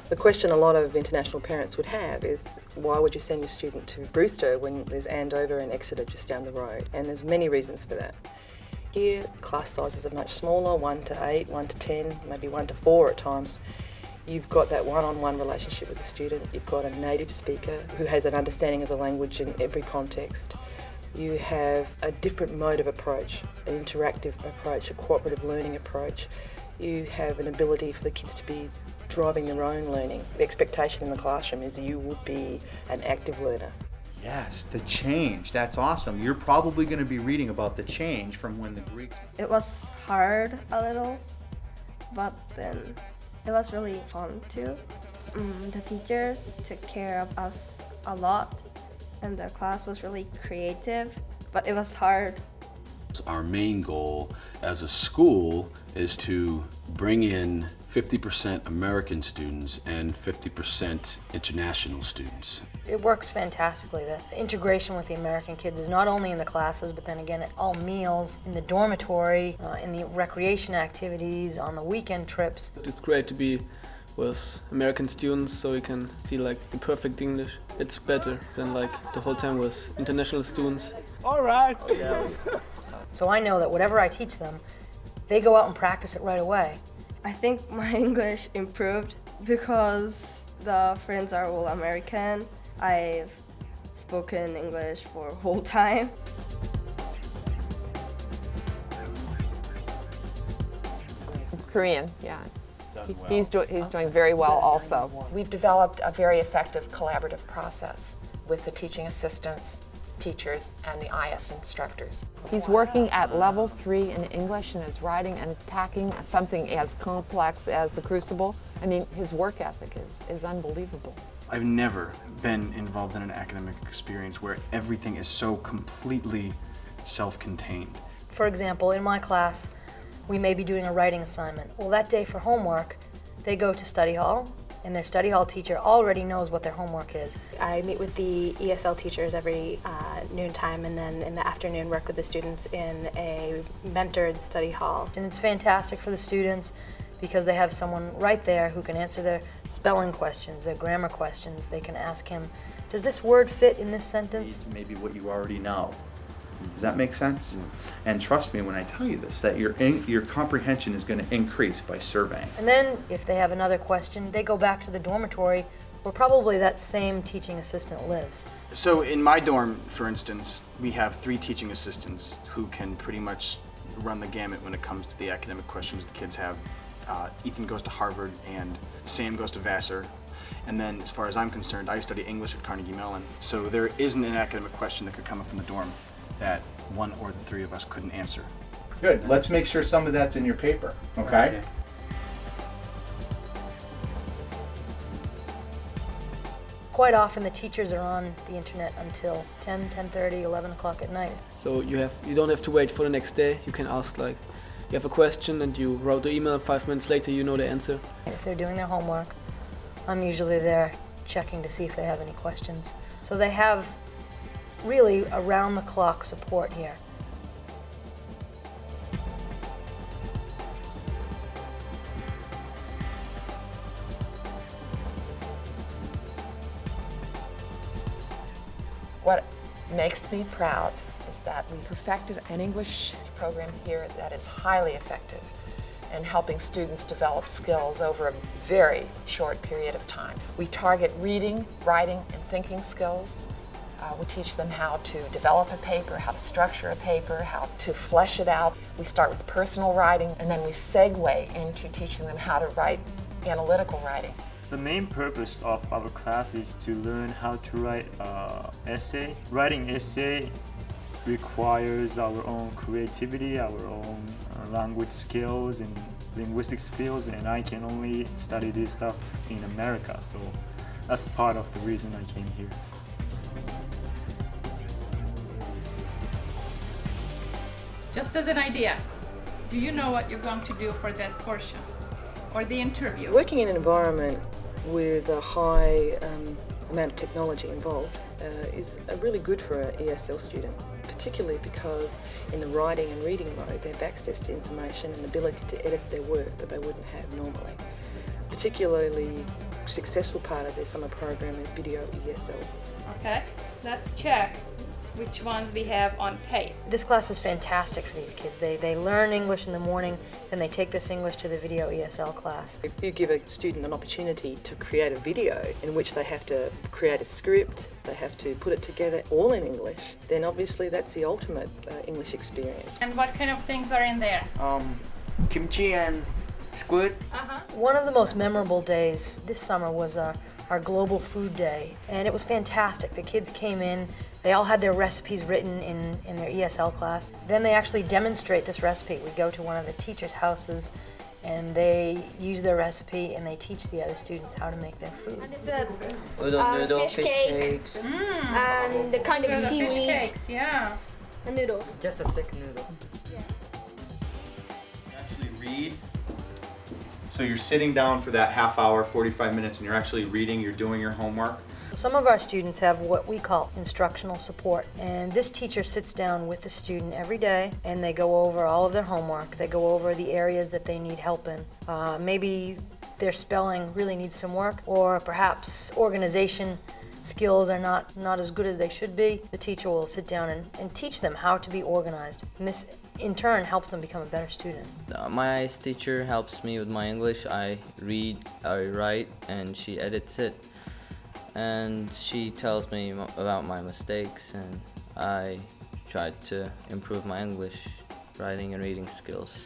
The question a lot of international parents would have is, why would you send your student to Brewster when there's Andover and Exeter just down the road? And there's many reasons for that. Here, class sizes are much smaller, 1 to 8, 1 to 10, maybe 1 to 4 at times. You've got that one-on-one relationship with the student. You've got a native speaker who has an understanding of the language in every context. You have a different mode of approach, an interactive approach, a cooperative learning approach. You have an ability for the kids to be driving their own learning. The expectation in the classroom is you would be an active learner. Yes, the change. That's awesome. You're probably going to be reading about the change from when the Greeks... It was hard a little, but then it was really fun too. The teachers took care of us a lot, and the class was really creative, but it was hard. Our main goal as a school is to bring in 50% American students and 50% international students. It works fantastically. The integration with the American kids is not only in the classes, but then again at all meals, in the dormitory, in the recreation activities, on the weekend trips. It's great to be with American students so you can see like the perfect English. It's better than like the whole time with international students. All right. Oh, yeah. So I know that whatever I teach them, they go out and practice it right away. I think my English improved because the friends are all American. I've spoken English for a whole time. Korean, yeah. He's doing very well also. We've developed a very effective collaborative process with the teaching assistants, teachers, and the IS instructors. He's working at level 3 in English and is writing and attacking something as complex as the Crucible. I mean, his work ethic is unbelievable. I've never been involved in an academic experience where everything is so completely self-contained. For example, in my class, we may be doing a writing assignment. Well, that day for homework, they go to study hall, and their study hall teacher already knows what their homework is. I meet with the ESL teachers every noontime, and then in the afternoon work with the students in a mentored study hall. And it's fantastic for the students because they have someone right there who can answer their spelling questions, their grammar questions. They can ask him, does this word fit in this sentence? Maybe what you already know. Does that make sense? And trust me when I tell you this, that your comprehension is going to increase by surveying. And then, if they have another question, they go back to the dormitory where probably that same teaching assistant lives. So in my dorm, for instance, we have 3 teaching assistants who can pretty much run the gamut when it comes to the academic questions the kids have. Ethan goes to Harvard and Sam goes to Vassar. And then, as far as I'm concerned, I study English at Carnegie Mellon. So there isn't an academic question that could come up in the dorm that one or the 3 of us couldn't answer. Good. Let's make sure some of that's in your paper, okay? quite often the teachers are on the internet until 10, 10:30, 11 o'clock at night. So you don't have to wait for the next day. You can ask, like, you have a question and you wrote the email, 5 minutes later you know the answer. If they're doing their homework, I'm usually there checking to see if they have any questions. So they have really around-the-clock support here. What makes me proud is that we perfected an English program here that is highly effective in helping students develop skills over a very short period of time. We target reading, writing, and thinking skills. We teach them how to develop a paper, how to structure a paper, how to flesh it out. We start with personal writing, and then we segue into teaching them how to write analytical writing. The main purpose of our class is to learn how to write an essay. Writing essay requires our own creativity, our own language skills and linguistic skills, and I can only study this stuff in America, so that's part of the reason I came here. Just as an idea, do you know what you're going to do for that portion or the interview? Working in an environment with a high amount of technology involved is really good for an ESL student, particularly because in the writing and reading mode they have access to information and ability to edit their work that they wouldn't have normally. Particularly successful part of their summer program is video ESL. Okay, let's check which ones we have on tape. This class is fantastic for these kids. They learn English in the morning, then they take this English to the video ESL class. If you give a student an opportunity to create a video in which they have to create a script, they have to put it together all in English, then obviously that's the ultimate English experience. And what kind of things are in there? Kimchi and squid. One of the most memorable days this summer was our Global Food Day, and it was fantastic. The kids came in, they all had their recipes written in their ESL class. Then they actually demonstrate this recipe. We go to one of the teachers' houses and they use their recipe and they teach the other students how to make their food. And it's a fish cakes. And the kind of seaweed. Fish cakes, yeah. And noodles. Just a thick noodle. Yeah. Actually read. So you're sitting down for that half hour, 45 minutes, and you're actually reading, you're doing your homework. Some of our students have what we call instructional support, and this teacher sits down with the student every day and they go over all of their homework. They go over the areas that they need help in. Maybe their spelling really needs some work, or perhaps organization skills are not as good as they should be. The teacher will sit down and teach them how to be organized, and this in turn helps them become a better student. My ICE teacher helps me with my English. I read, I write, and she edits it. And she tells me about my mistakes, and I try to improve my English writing and reading skills.